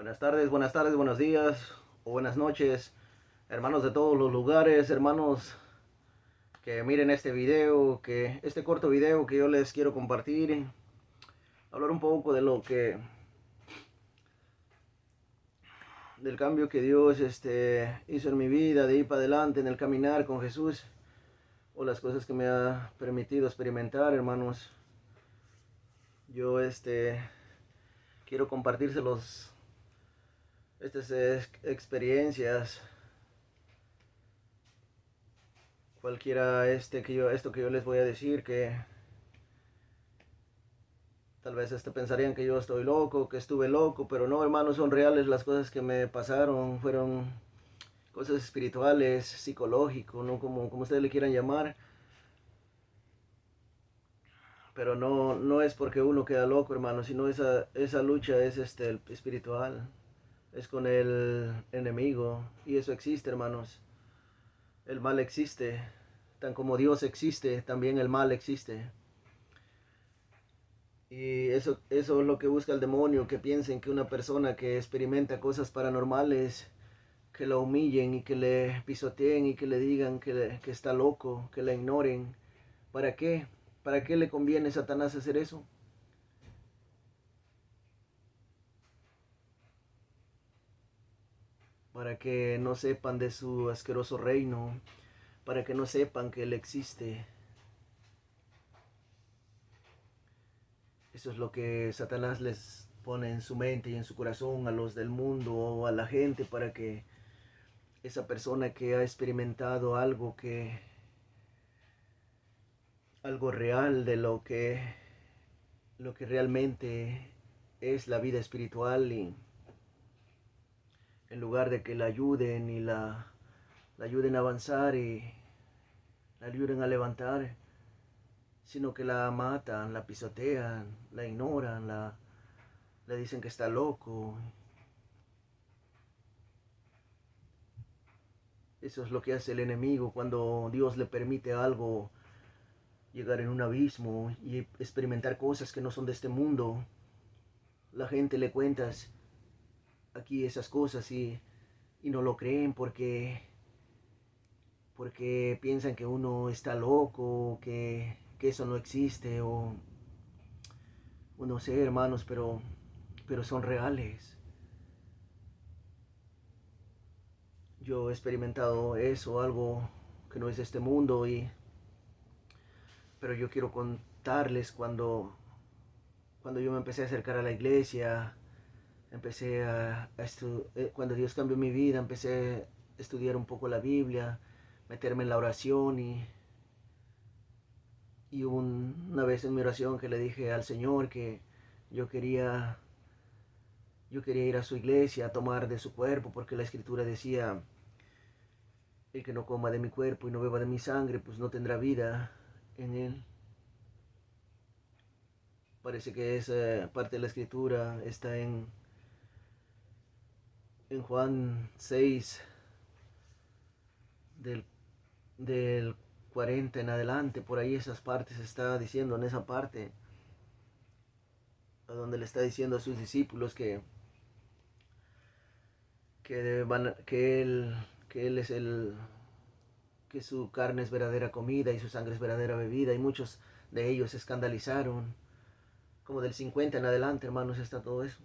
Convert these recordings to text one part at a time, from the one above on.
Buenas tardes, buenos días o buenas noches, hermanos de todos los lugares, hermanos que miren este video, este corto video que yo les quiero compartir, hablar un poco de del cambio que Dios hizo en mi vida, de ir para adelante en el caminar con Jesús, o las cosas que me ha permitido experimentar, hermanos. Yo quiero compartírselos estas experiencias, cualquiera esto que yo les voy a decir, que tal vez pensarían que yo estoy loco, que estuve loco, pero no, hermanos, son reales las cosas que me pasaron, fueron cosas espirituales, psicológicos, ¿no? Como ustedes le quieran llamar, pero no es porque uno queda loco, hermano, sino esa lucha es espiritual, es con el enemigo, y eso existe, hermanos. El mal existe, tan como Dios existe, también el mal existe. Y eso es lo que busca el demonio, que piensen que una persona que experimenta cosas paranormales, que lo humillen y que le pisoteen y que le digan que está loco, que la ignoren. ¿Para qué? ¿Para qué le conviene a Satanás hacer eso? Para que no sepan de su asqueroso reino, para que no sepan que Él existe. Eso es lo que Satanás les pone en su mente y en su corazón a los del mundo o a la gente, para que esa persona que ha experimentado algo real de lo que realmente es la vida espiritual, y en lugar de que la ayuden y la ayuden a avanzar y la ayuden a levantar, sino que la matan, la pisotean, la ignoran, le dicen que está loco. Eso es lo que hace el enemigo cuando Dios le permite algo, llegar en un abismo y experimentar cosas que no son de este mundo. La gente le cuentas aquí esas cosas y no lo creen porque piensan que uno está loco, que eso no existe, o no sé, hermanos, pero son reales. Yo he experimentado eso, algo que no es de este mundo, pero yo quiero contarles cuando yo me empecé a acercar a la iglesia, empecé cuando Dios cambió mi vida, empecé a estudiar un poco la Biblia, meterme en la oración, y hubo una vez en mi oración que le dije al Señor que yo quería, yo quería ir a su iglesia a tomar de su cuerpo, porque la escritura decía: el que no coma de mi cuerpo y no beba de mi sangre, pues no tendrá vida en él. Parece que esa parte de la escritura está en Juan 6, del, del 40 en adelante, por ahí esas partes está diciendo, en esa parte, a donde le está diciendo a sus discípulos que él es que su carne es verdadera comida y su sangre es verdadera bebida, y muchos de ellos se escandalizaron. Como del 50 en adelante, hermanos, está todo eso.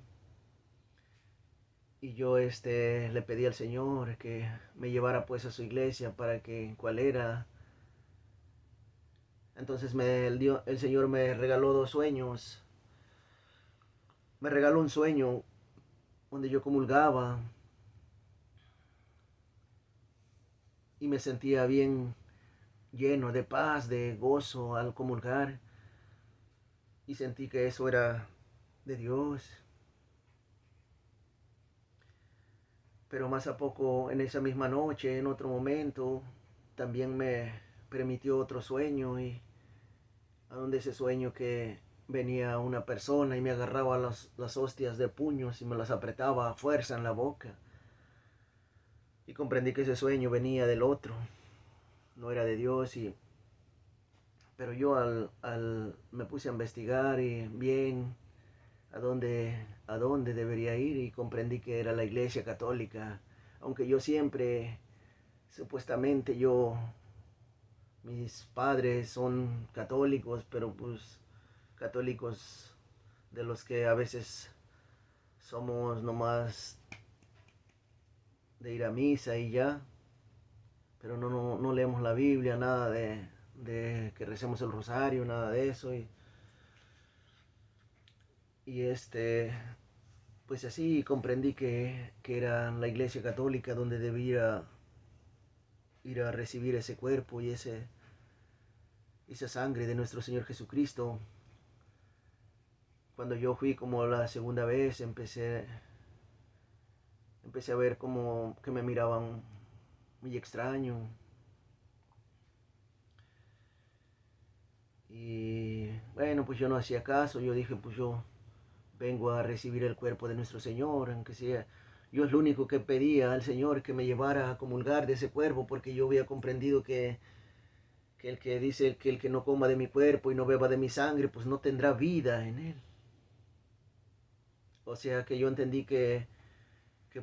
Y yo le pedí al Señor que me llevara pues a su iglesia, para que cuál era. Entonces el Señor me regaló dos sueños. Me regaló un sueño donde yo comulgaba y me sentía bien, lleno de paz, de gozo al comulgar, y sentí que eso era de Dios. Pero más a poco, en esa misma noche, en otro momento, también me permitió otro sueño, y a donde ese sueño que venía una persona y me agarraba las hostias de puños y me las apretaba a fuerza en la boca. Y comprendí que ese sueño venía del otro, no era de Dios. Pero yo me puse a investigar y bien, a dónde debería ir, y comprendí que era la Iglesia Católica. Aunque yo siempre, supuestamente mis padres son católicos, pero pues católicos de los que a veces somos nomás de ir a misa y ya, pero no leemos la Biblia, nada de que recemos el rosario, nada de eso. Y pues así comprendí que era la Iglesia Católica donde debía ir a recibir ese cuerpo y esa sangre de nuestro Señor Jesucristo. Cuando yo fui como la segunda vez, empecé a ver como que me miraban muy extraño. Y bueno, pues yo no hacía caso. Yo dije, pues yo vengo a recibir el cuerpo de nuestro Señor, aunque sea. Yo es lo único que pedía al Señor, que me llevara a comulgar de ese cuerpo, porque yo había comprendido que el que dice que el que no coma de mi cuerpo y no beba de mi sangre, pues no tendrá vida en él. O sea que yo entendí que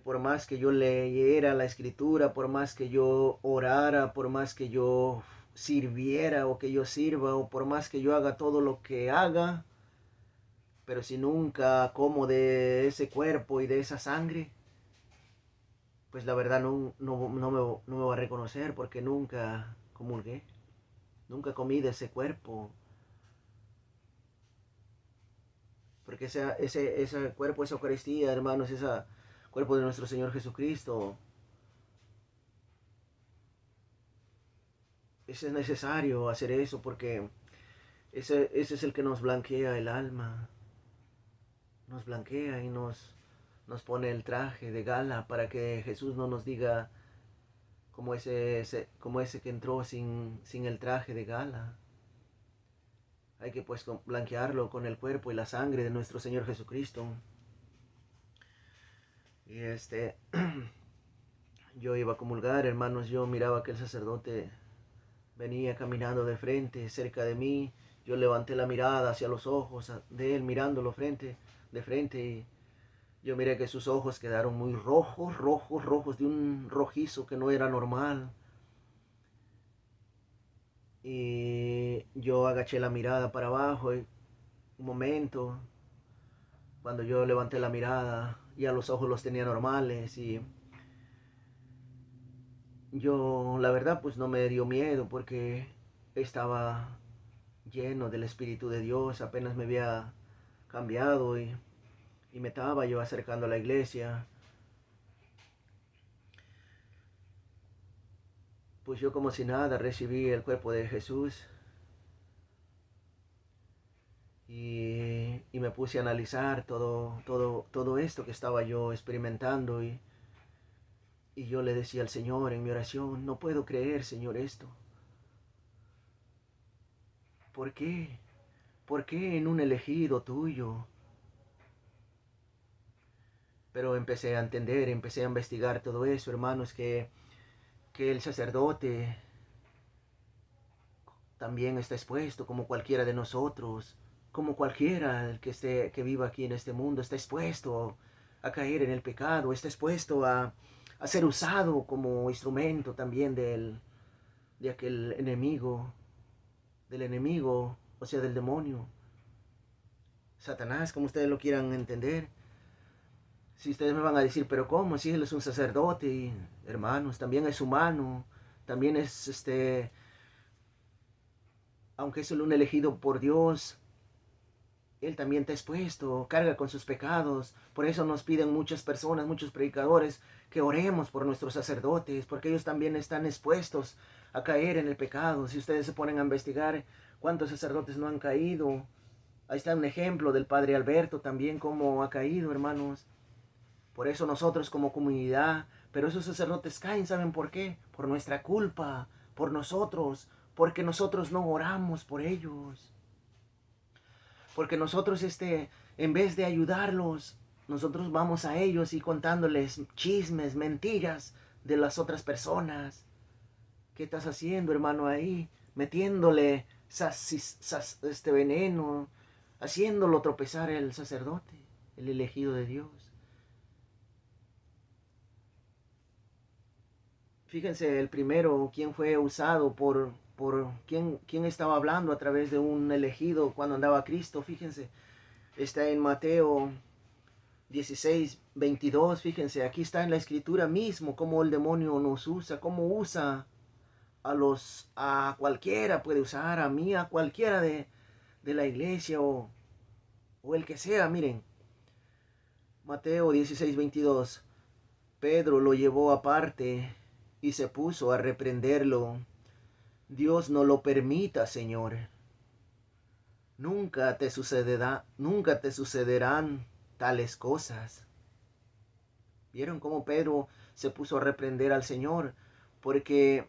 por más que yo leyera la escritura, por más que yo orara, por más que yo sirviera o que yo sirva, o por más que yo haga todo lo que haga, pero si nunca como de ese cuerpo y de esa sangre, pues la verdad no me va a reconocer, porque nunca comulgué, nunca comí de ese cuerpo. Porque ese cuerpo, esa Eucaristía, hermanos, ese cuerpo de nuestro Señor Jesucristo, es necesario hacer eso, porque ese es el que nos blanquea el alma, nos blanquea y nos pone el traje de gala, para que Jesús no nos diga como ese que entró sin el traje de gala. Hay que pues blanquearlo con el cuerpo y la sangre de nuestro Señor Jesucristo. Y yo iba a comulgar, hermanos, yo miraba que el sacerdote venía caminando de frente, cerca de mí. Yo levanté la mirada hacia los ojos de él, mirándolo de frente, y yo miré que sus ojos quedaron muy rojos, rojos, rojos, de un rojizo que no era normal. Y yo agaché la mirada para abajo, y un momento, cuando yo levanté la mirada, ya los ojos los tenía normales, y yo, la verdad, pues no me dio miedo, porque estaba lleno del Espíritu de Dios, apenas me había cambiado, y me estaba yo acercando a la iglesia. Pues yo, como si nada, recibí el cuerpo de Jesús, y me puse a analizar todo esto que estaba yo experimentando, y yo le decía al Señor en mi oración: no puedo creer, Señor, esto. ¿Por qué? ¿Por qué en un elegido tuyo? Pero empecé a entender, empecé a investigar todo eso, hermanos, que el sacerdote también está expuesto, como cualquiera de nosotros, como cualquiera que viva aquí en este mundo, está expuesto a caer en el pecado, está expuesto a ser usado como instrumento también de aquel enemigo, o sea, del demonio, Satanás, como ustedes lo quieran entender. Si ustedes me van a decir, pero ¿cómo? Si él es un sacerdote, y, hermanos, también es humano, también es aunque es un elegido por Dios, él también está expuesto, carga con sus pecados. Por eso nos piden muchas personas, muchos predicadores, que oremos por nuestros sacerdotes, porque ellos también están expuestos a caer en el pecado. Si ustedes se ponen a investigar cuántos sacerdotes no han caído, ahí está un ejemplo del padre Alberto también, cómo ha caído, hermanos. Por eso nosotros como comunidad, pero esos sacerdotes caen, ¿saben por qué? Por nuestra culpa, por nosotros, porque nosotros no oramos por ellos. Porque nosotros, en vez de ayudarlos, nosotros vamos a ellos y contándoles chismes, mentiras de las otras personas. ¿Qué estás haciendo, hermano, ahí? Metiéndole este veneno, haciéndolo tropezar el sacerdote. el elegido de Dios. Fíjense, el primero, quién fue usado quién estaba hablando a través de un elegido cuando andaba Cristo. Fíjense, está en Mateo 16:22. Fíjense, aquí está en la escritura mismo cómo el demonio nos usa, cómo usa a cualquiera, puede usar a mí, a cualquiera de la iglesia o el que sea. Miren, Mateo 16:22. Pedro lo llevó aparte y se puso a reprenderlo. Dios no lo permita, Señor. Nunca te sucederán tales cosas. ¿Vieron cómo Pedro se puso a reprender al Señor? Porque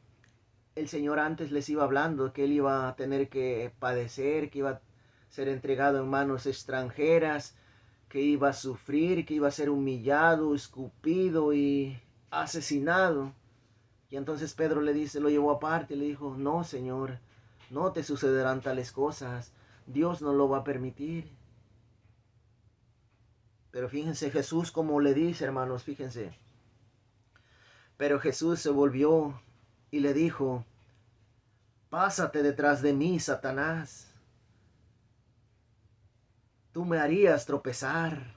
el Señor antes les iba hablando que él iba a tener que padecer, que iba a ser entregado en manos extranjeras, que iba a sufrir, que iba a ser humillado, escupido y asesinado. Y entonces Pedro le dice, lo llevó aparte y le dijo, no, Señor, no te sucederán tales cosas. Dios no lo va a permitir. Pero fíjense Jesús como le dice, hermanos, fíjense. Pero Jesús se volvió y le dijo, pásate detrás de mí, Satanás. Tú me harías tropezar.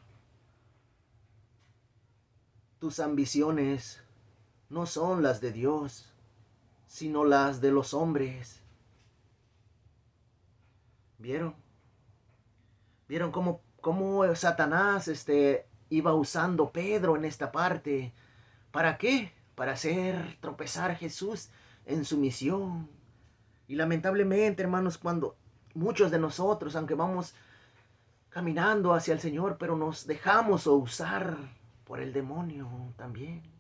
Tus ambiciones no son las de Dios, sino las de los hombres. ¿Vieron? ¿Vieron cómo Satanás iba usando Pedro en esta parte? ¿Para qué? Para hacer tropezar a Jesús en su misión. Y lamentablemente, hermanos, cuando muchos de nosotros, aunque vamos caminando hacia el Señor, pero nos dejamos usar por el demonio también.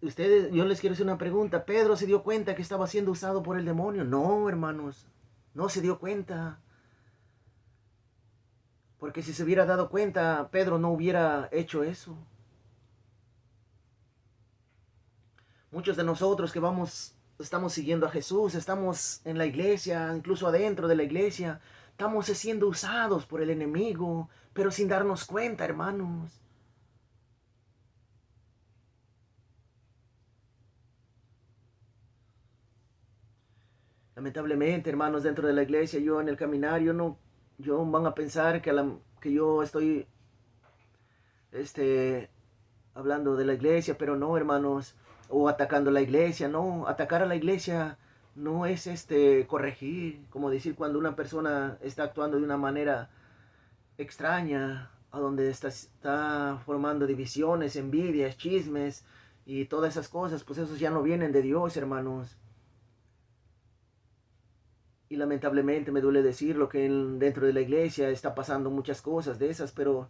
Ustedes, yo les quiero hacer una pregunta. ¿Pedro se dio cuenta que estaba siendo usado por el demonio? No, hermanos, no se dio cuenta. Porque si se hubiera dado cuenta, Pedro no hubiera hecho eso. Muchos de nosotros que estamos siguiendo a Jesús, estamos en la iglesia, incluso adentro de la iglesia, estamos siendo usados por el enemigo, pero sin darnos cuenta, hermanos. Lamentablemente, hermanos, dentro de la iglesia, yo en el caminar, yo van a pensar que yo estoy, hablando de la iglesia, pero no, hermanos, o atacando la iglesia, no, atacar a la iglesia no es corregir, como decir cuando una persona está actuando de una manera extraña, a donde está formando divisiones, envidias, chismes y todas esas cosas, pues esos ya no vienen de Dios, hermanos. Y lamentablemente me duele decirlo que dentro de la iglesia está pasando muchas cosas de esas, pero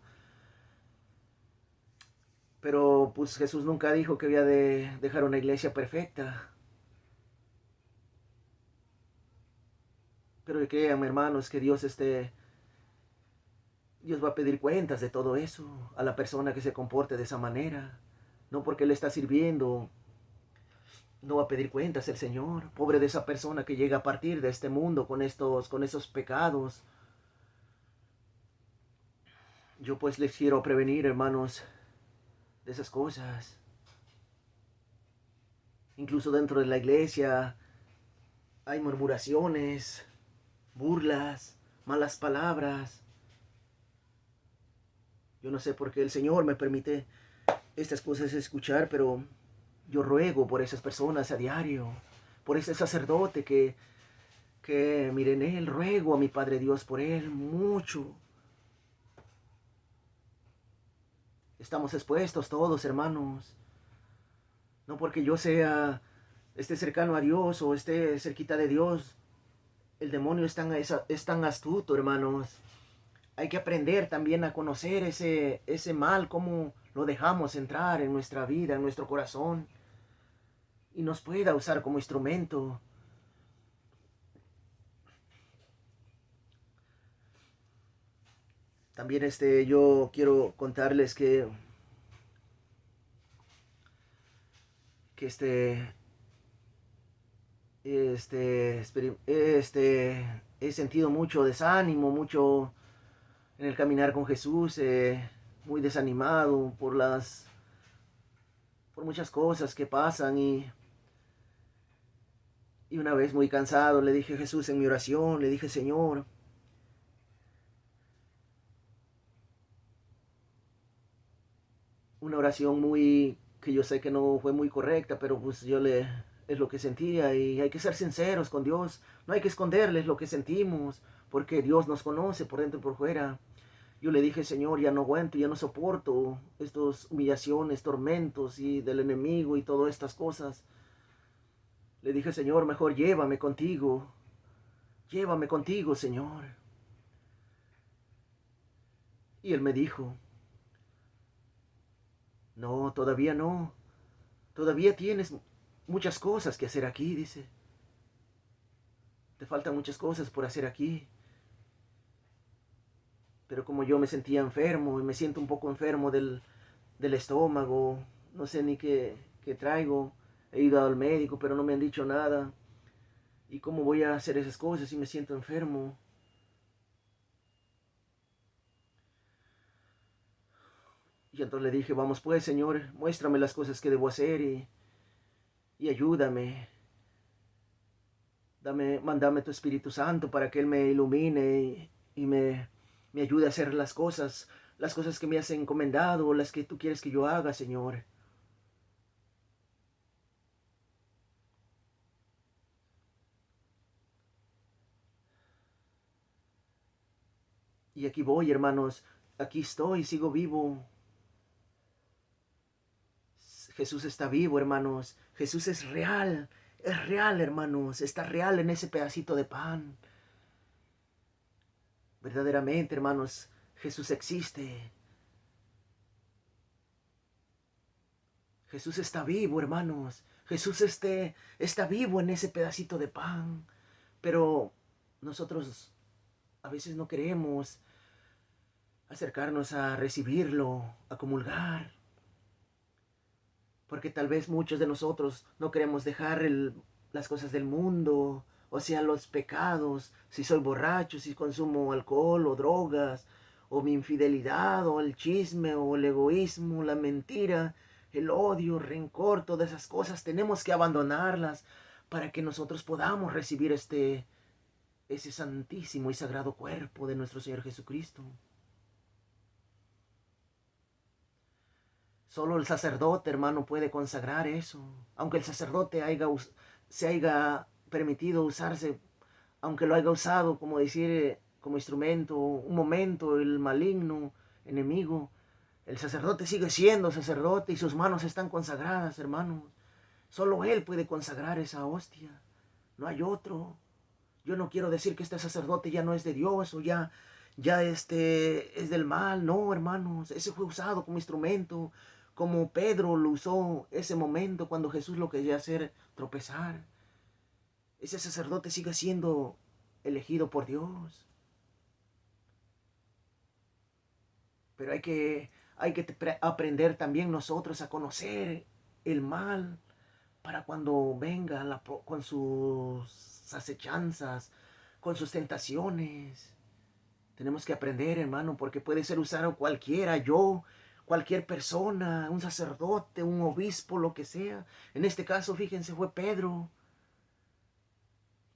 pues Jesús nunca dijo que había de dejar una iglesia perfecta. Pero créanme, hermanos, que Dios va a pedir cuentas de todo eso a la persona que se comporte de esa manera. No porque le está sirviendo, no va a pedir cuentas el Señor. Pobre de esa persona que llega a partir de este mundo con esos pecados. Yo pues les quiero prevenir, hermanos, de esas cosas. Incluso dentro de la iglesia hay murmuraciones, burlas, malas palabras. Yo no sé por qué el Señor me permite estas cosas escuchar, pero yo ruego por esas personas a diario, por ese sacerdote que miren él, ruego a mi Padre Dios por él mucho. Estamos expuestos todos, hermanos. No porque yo esté cercano a Dios o esté cerquita de Dios. El demonio es tan astuto, hermanos. Hay que aprender también a conocer ese mal, cómo lo dejamos entrar en nuestra vida, en nuestro corazón. Y nos pueda usar como instrumento. También yo quiero contarles que he sentido mucho desánimo, en el caminar con Jesús, muy desanimado por muchas cosas que pasan y una vez muy cansado le dije a Jesús en mi oración, le dije, Señor, una oración muy que yo sé que no fue muy correcta, pero pues es lo que sentía y hay que ser sinceros con Dios, no hay que esconderles lo que sentimos, porque Dios nos conoce por dentro y por fuera. Yo le dije, Señor, ya no aguanto, ya no soporto estas humillaciones, tormentos y del enemigo y todas estas cosas. Le dije, Señor, mejor llévame contigo, Señor. Y él me dijo, no, todavía no, todavía tienes muchas cosas que hacer aquí, dice. Te faltan muchas cosas por hacer aquí. Pero como yo me sentía enfermo y me siento un poco enfermo del estómago, no sé ni qué traigo. He ido al médico, pero no me han dicho nada. ¿Y cómo voy a hacer esas cosas si me siento enfermo? Y entonces le dije, vamos pues, Señor, muéstrame las cosas que debo hacer y ayúdame. Mándame tu Espíritu Santo para que Él me ilumine me ayude a hacer las cosas que me has encomendado o las que tú quieres que yo haga, Señor. Y aquí voy, hermanos, aquí estoy, sigo vivo. Jesús está vivo, hermanos. Jesús es real, hermanos. Está real en ese pedacito de pan. Verdaderamente, hermanos, Jesús existe. Jesús está vivo, hermanos. Está vivo en ese pedacito de pan. Pero nosotros a veces no queremos acercarnos a recibirlo, a comulgar. Porque tal vez muchos de nosotros no queremos dejar las cosas del mundo, o sea, los pecados, si soy borracho, si consumo alcohol o drogas, o mi infidelidad, o el chisme, o el egoísmo, la mentira, el odio, el rencor, todas esas cosas, tenemos que abandonarlas para que nosotros podamos recibir ese santísimo y sagrado cuerpo de nuestro Señor Jesucristo. Solo el sacerdote, hermano, puede consagrar eso. Aunque el sacerdote se haya permitido usarse, aunque lo haya usado, como decir, como instrumento, un momento, el maligno enemigo, el sacerdote sigue siendo sacerdote y sus manos están consagradas, hermanos. Solo él puede consagrar esa hostia. No hay otro. Yo no quiero decir que este sacerdote ya no es de Dios o ya es del mal. No, hermanos, ese fue usado como instrumento, como Pedro lo usó ese momento cuando Jesús lo quería hacer tropezar. Ese sacerdote sigue siendo elegido por Dios. Pero hay que aprender también nosotros a conocer el mal para cuando venga con sus acechanzas, con sus tentaciones. Tenemos que aprender, hermano, porque puede ser usado cualquiera, cualquier persona, un sacerdote, un obispo, lo que sea. En este caso, fíjense, fue Pedro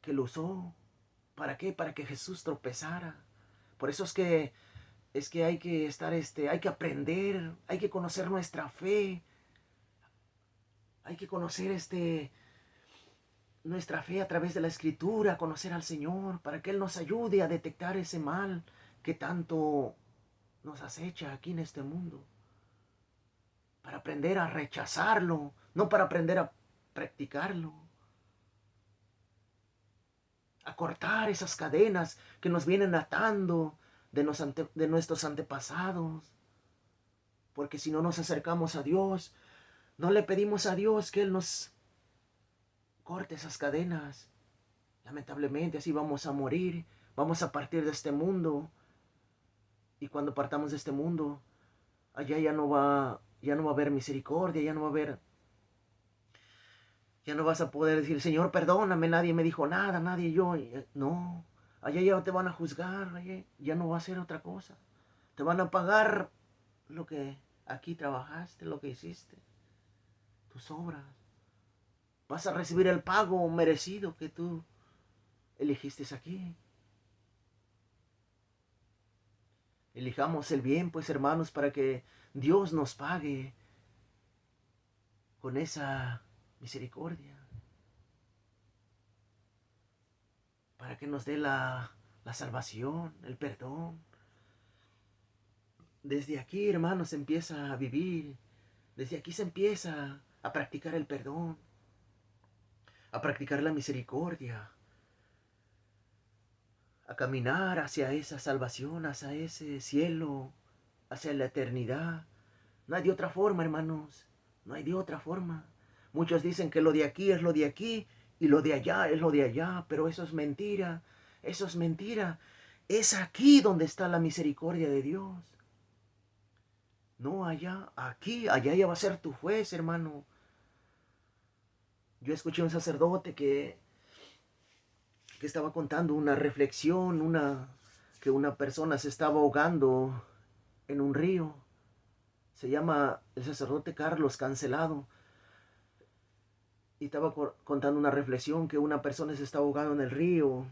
que lo usó. ¿Para qué? Para que Jesús tropezara. Por eso es que hay que hay que aprender, hay que conocer nuestra fe, hay que conocer nuestra fe a través de la Escritura, conocer al Señor, para que Él nos ayude a detectar ese mal que tanto nos acecha aquí en este mundo. Para aprender a rechazarlo, no para aprender a practicarlo. A cortar esas cadenas que nos vienen atando de nuestros antepasados. Porque si no nos acercamos a Dios, no le pedimos a Dios que Él nos corte esas cadenas. Lamentablemente así vamos a morir, vamos a partir de este mundo. Y cuando partamos de este mundo, allá ya no va a haber misericordia, ya no vas a poder decir, Señor, perdóname, nadie me dijo nada, nadie yo. No, Allá ya te van a juzgar, allá ya no va a ser otra cosa. Te van a pagar lo que aquí trabajaste, lo que hiciste, tus obras. Vas a recibir el pago merecido que tú elegiste aquí. Elijamos el bien, pues hermanos, para que Dios nos pague con esa misericordia. Para que nos dé la salvación, el perdón. Desde aquí, hermanos, se empieza a vivir. Desde aquí se empieza a practicar el perdón, a practicar la misericordia, a caminar hacia esa salvación, hacia ese cielo, hacia la eternidad. No hay de otra forma, hermanos. No hay de otra forma. Muchos dicen que lo de aquí es lo de aquí y lo de allá es lo de allá, pero eso es mentira. Eso es mentira. Es aquí donde está la misericordia de Dios. No allá, aquí, allá ya va a ser tu juez, hermano. Yo escuché a un sacerdote que estaba contando una reflexión, que una persona se estaba ahogando en un río. Se llama el sacerdote Carlos Cancelado. Y estaba contando una reflexión que una persona se estaba ahogando en el río.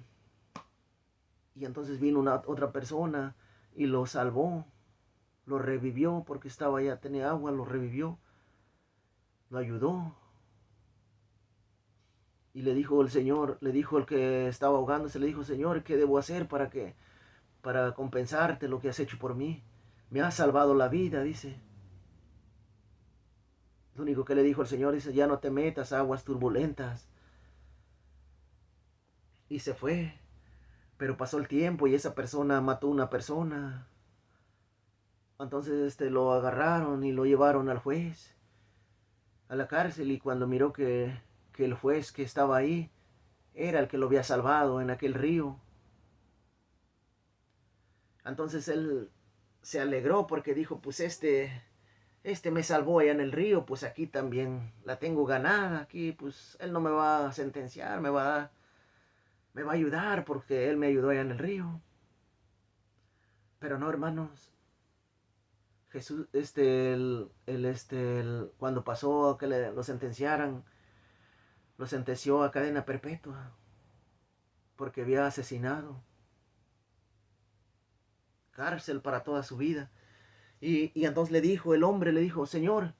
Y entonces vino otra persona y lo salvó. Lo revivió porque estaba ya, tenía agua, lo revivió. Lo ayudó. Y le dijo el Señor, le dijo el que estaba ahogándose, le dijo, Señor, ¿qué debo hacer para compensarte lo que has hecho por mí? Me has salvado la vida, dice. Lo único que le dijo el Señor, dice, ya no te metas a aguas turbulentas. Y se fue. Pero pasó el tiempo y esa persona mató a una persona. Entonces lo agarraron y lo llevaron al juez, a la cárcel, y cuando miró que el juez que estaba ahí era el que lo había salvado en aquel río, entonces él se alegró porque dijo, pues este me salvó allá en el río, pues aquí también la tengo ganada, aquí pues él no me va a sentenciar, me va a ayudar porque él me ayudó allá en el río. Pero no, hermanos, Jesús, cuando pasó a que lo sentenciaran, lo sentenció a cadena perpetua porque había asesinado. Cárcel para toda su vida. Y entonces el hombre le dijo, Señor,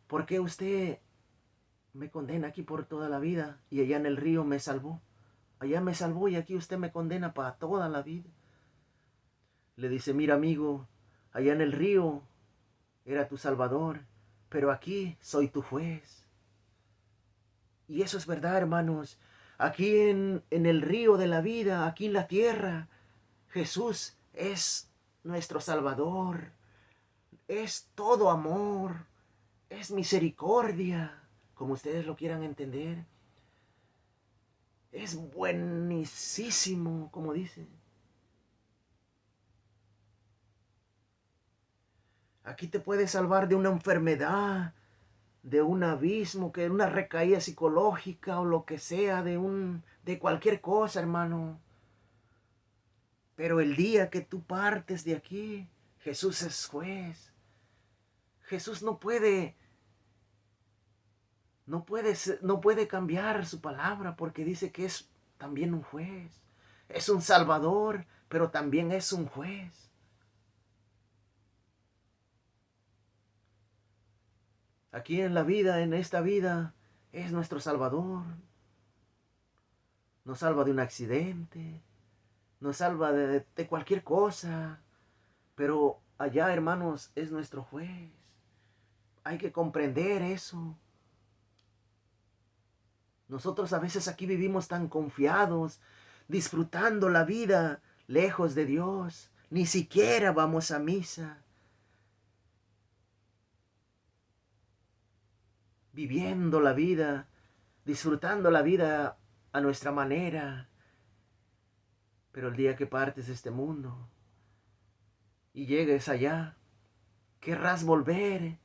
¿por qué usted me condena aquí por toda la vida y allá en el río me salvó? Allá me salvó y aquí usted me condena para toda la vida. Le dice, mira amigo, allá en el río era tu salvador, pero aquí soy tu juez. Y eso es verdad, hermanos. Aquí en el río de la vida, aquí en la tierra, Jesús es nuestro Salvador. Es todo amor. Es misericordia, como ustedes lo quieran entender. Es buenísimo, como dice. Aquí te puede salvar de una enfermedad, de un abismo, que una recaída psicológica o lo que sea, de cualquier cosa, hermano. Pero el día que tú partes de aquí, Jesús es juez. Jesús no puede cambiar su palabra porque dice que es también un juez. Es un salvador, pero también es un juez. Aquí en la vida, en esta vida, es nuestro salvador. Nos salva de un accidente, nos salva de cualquier cosa. Pero allá, hermanos, es nuestro juez. Hay que comprender eso. Nosotros a veces aquí vivimos tan confiados, disfrutando la vida lejos de Dios. Ni siquiera vamos a misa. Viviendo la vida, disfrutando la vida a nuestra manera. Pero el día que partes de este mundo y llegues allá, querrás volver.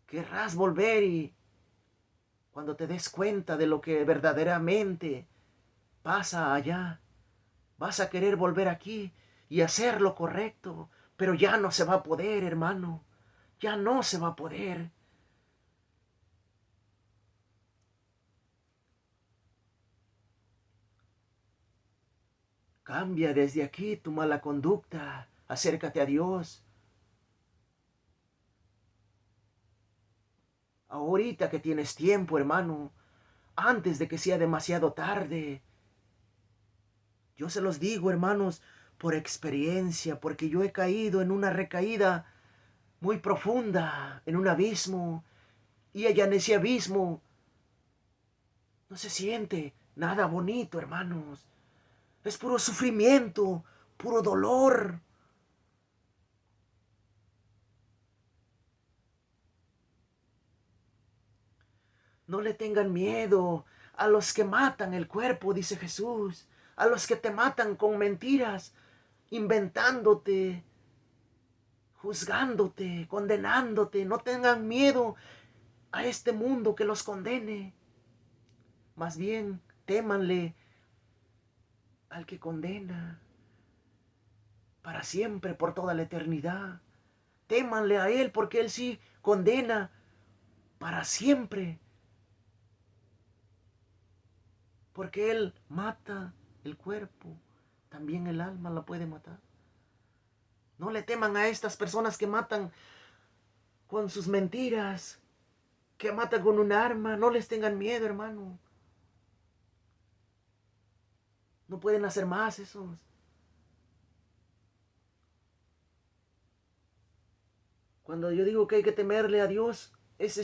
Querrás volver y cuando te des cuenta de lo que verdaderamente pasa allá, Vas a querer volver aquí y hacer lo correcto, pero ya no se va a poder, hermano. Ya no se va a poder. Cambia desde aquí tu mala conducta. Acércate a Dios. Ahorita que tienes tiempo, hermano, antes de que sea demasiado tarde. Yo se los digo, hermanos, por experiencia, porque yo he caído en una recaída muy profunda, en un abismo, y allá en ese abismo no se siente nada bonito, hermanos. Es puro sufrimiento, puro dolor. No le tengan miedo a los que matan el cuerpo, dice Jesús, a los que te matan con mentiras, inventándote, juzgándote, condenándote. No tengan miedo a este mundo que los condene. Más bien, témanle al que condena para siempre, por toda la eternidad. Témanle a Él porque Él sí condena para siempre. Porque Él mata el cuerpo, también el alma la puede matar. No le teman a estas personas que matan con sus mentiras, que matan con un arma. No les tengan miedo, hermano. No pueden hacer más esos. Cuando yo digo que hay que temerle a Dios, es